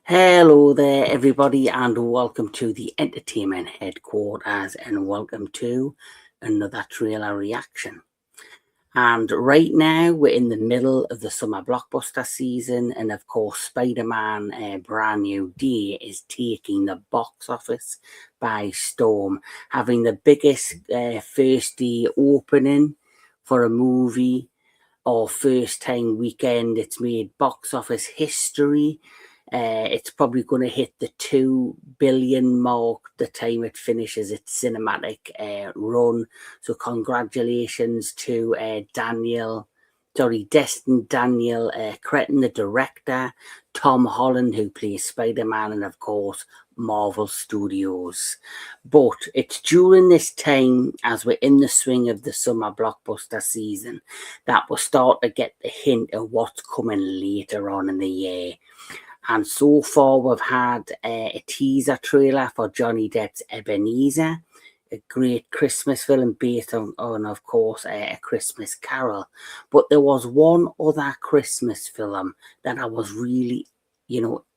Hello there, everybody, and welcome to the entertainment headquarters, and welcome to another trailer reaction. And right now, we're in the middle of the summer blockbuster season, and of course, Spider-Man: A Brand New Day is taking the box office by storm, having the biggest first day opening for a movie or first time weekend. It's made box office history. It's probably going to hit the 2 billion mark the time it finishes its cinematic run. So congratulations to Destin Daniel Cretton, the director, Tom Holland, who plays Spider-Man, and of course Marvel Studios. But it's during this time, as we're in the swing of the summer blockbuster season, that we'll start to get the hint of what's coming later on in the year. And so far, we've had a teaser trailer for Johnny Depp's Ebenezer, a great Christmas film based on of course, A Christmas Carol. But there was one other Christmas film that I was really,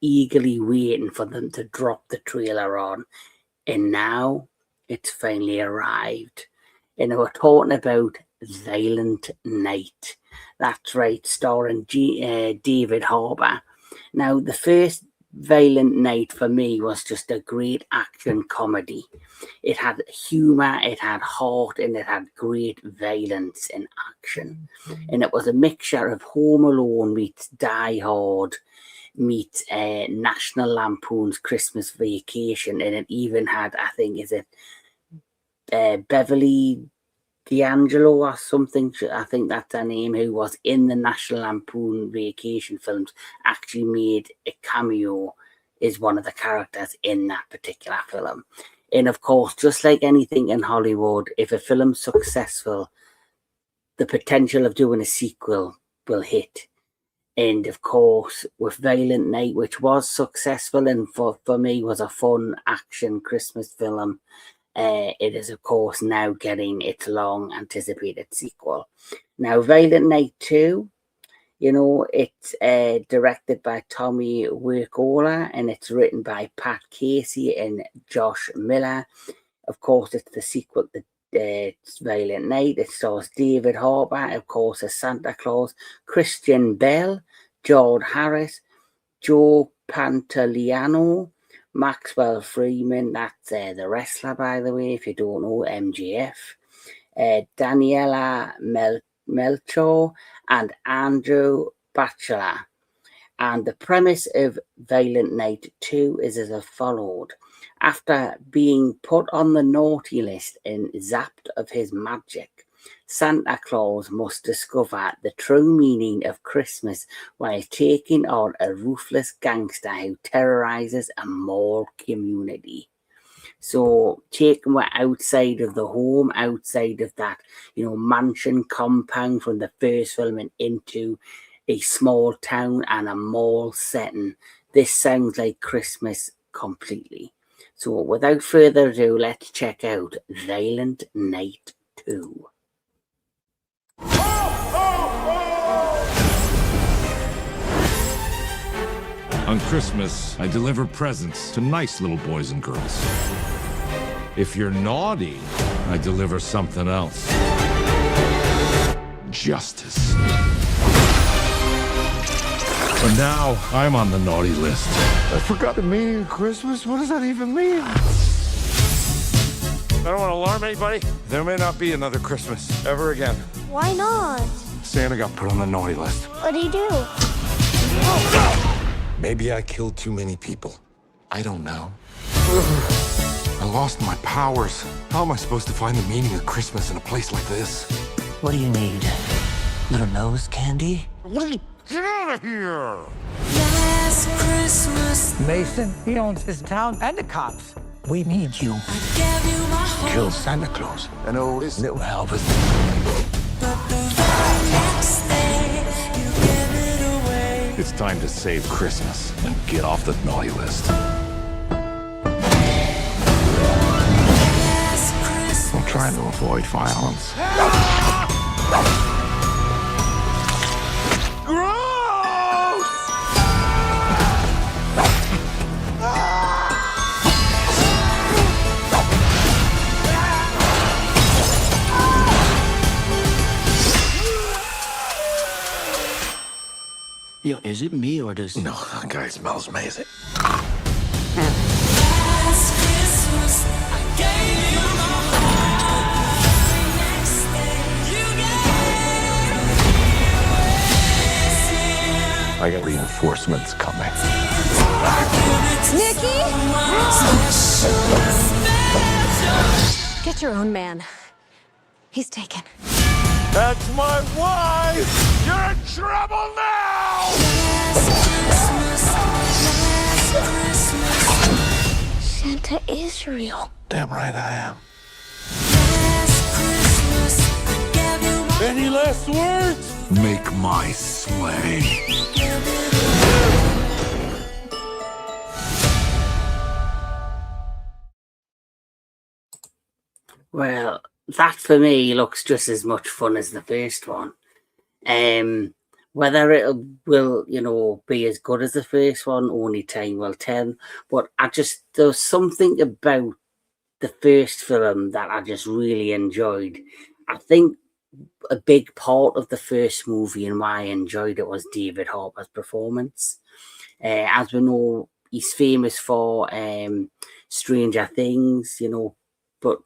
eagerly waiting for them to drop the trailer on. And now it's finally arrived. And we're talking about Violent Night. That's right, starring David Harbour. Now, the first Violent Night for me was just a great action comedy. It had humour, it had heart, and it had great violence and action. And it was a mixture of Home Alone meets Die Hard meets National Lampoon's Christmas Vacation. And it even had, I think, Beverly D'Angelo or something, I think that's her name, who was in the National Lampoon Vacation films, actually made a cameo as one of the characters in that particular film. And of course, just like anything in Hollywood, if a film's successful, the potential of doing a sequel will hit. And of course, with Violent Night, which was successful and for me was a fun action Christmas film, it is, of course, now getting its long-anticipated sequel. Now, Violent Night 2, it's directed by Tommy Wirkola, and it's written by Pat Casey and Josh Miller. Of course, it's the sequel to it's Violent Night. It stars David Harbour, of course, as Santa Claus, Christian Bell, George Harris, Joe Pantoliano, Maxwell Friedman, that's the wrestler, by the way, if you don't know, MJF, Daniela Melchior, and Andrew Bachelor. And the premise of Violent Night 2 is as followed. After being put on the naughty list and zapped of his magic, Santa Claus must discover the true meaning of Christmas while taking on a ruthless gangster who terrorizes a mall community. So taking we're outside of the home, outside of that, mansion compound from the first film and into a small town and a mall setting. This sounds like Christmas completely. So without further ado, let's check out Violent Night 2. On Christmas, I deliver presents to nice little boys and girls. If you're naughty, I deliver something else. Justice. But now, I'm on the naughty list. I forgot the meaning of Christmas? What does that even mean? I don't want to alarm anybody. There may not be another Christmas ever again. Why not? Santa got put on the naughty list. What'd he do? Maybe I killed too many people. I don't know. I lost my powers. How am I supposed to find the meaning of Christmas in a place like this? What do you need? Little nose candy? Get out of here! Last Christmas, Mason, he owns this town and the cops. We need you. I gave you my heart, Kill Santa Claus. I know this little Elvis. but the very next day, you gave it away. It's time to save Christmas and get off the naughty list. Last Christmas, I'm trying to avoid violence. Gross! Is it me or does... No, that guy smells amazing. Last Christmas, I gave you my heart. Next day, you gave I got reinforcements coming. Nikki! Get your own man. He's taken. That's my wife! You're in trouble now! Santa is real. Damn right I am. Christmas, Any last words? Make my sleigh. Well, that for me looks just as much fun as the first one. Whether it will be as good as the first one, only time will tell. But there's something about the first film that I just really enjoyed. I think a big part of the first movie and why I enjoyed it was David Harbour's performance. As we know, he's famous for Stranger Things, but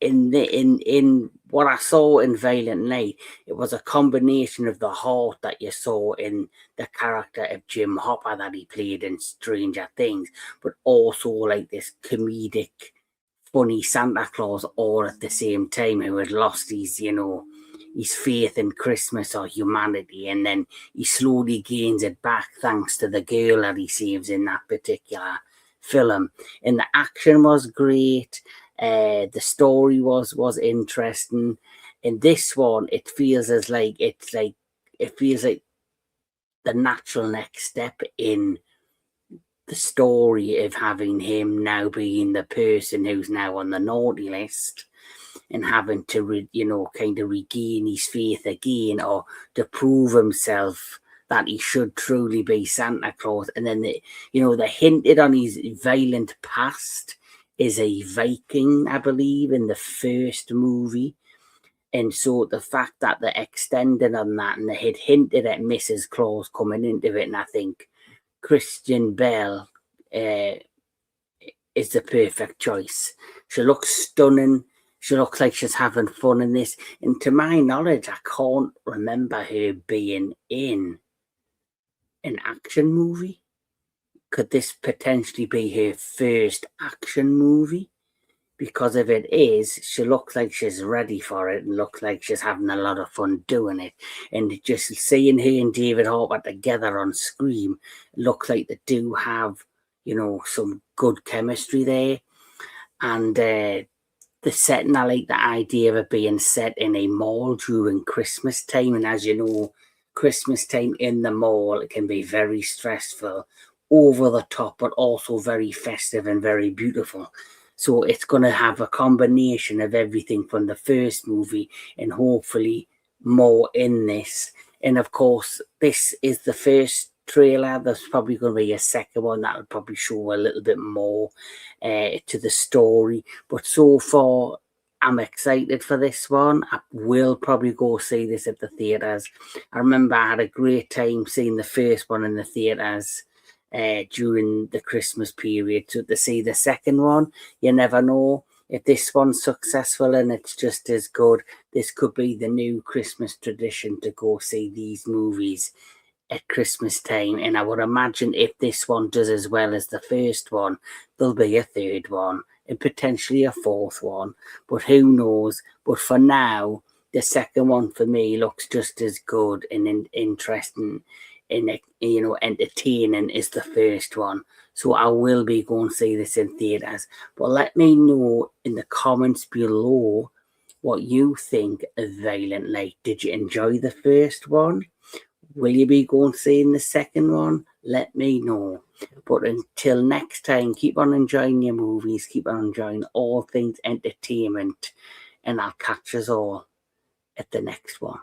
in what I saw in Violent Night, it was a combination of the heart that you saw in the character of Jim Hopper that he played in Stranger Things, but also like this comedic, funny Santa Claus all at the same time, who had lost his faith in Christmas or humanity, and then he slowly gains it back thanks to the girl that he saves in that particular film. And the action was great. The story was interesting. In this one, it feels like the natural next step in the story of having him now being the person who's now on the naughty list and having to kind of regain his faith again, or to prove himself that he should truly be Santa Claus. And then they hinted on his violent past is a Viking, I believe, in the first movie. And so the fact that they extended on that and they had hinted at Mrs. Claus coming into it, and I think Kristen Bell is the perfect choice. She looks stunning. She looks like she's having fun in this. And to my knowledge, I can't remember her being in an action movie. Could this potentially be her first action movie? Because if it is, she looks like she's ready for it and looks like she's having a lot of fun doing it. And just seeing her and David Harbour together on screen looks like they do have, some good chemistry there. And the setting, I like the idea of it being set in a mall during Christmas time. And as you know, Christmas time in the mall, it can be very stressful, over the top, but also very festive and very beautiful. So it's going to have a combination of everything from the first movie and hopefully more in this. And of course, this is the first trailer. There's probably going to be a second one that will probably show a little bit more to the story. But so far, I'm excited for this one. I will probably go see this at the theatres. I remember I had a great time seeing the first one in the theatres during the Christmas period. So to see the second one, you never know. If this one's successful and it's just as good, this could be the new Christmas tradition to go see these movies at Christmas time. And I would imagine if this one does as well as the first one, there'll be a third one and potentially a fourth one. But who knows? But for now, the second one for me looks just as good and interesting and entertaining as the first one. So I will be going to see this in theatres. But let me know in the comments below what you think of Violent Night. Did you enjoy the first one? Will you be going to see the second one? Let me know. But until next time, keep on enjoying your movies. Keep on enjoying all things entertainment. And I'll catch us all at the next one.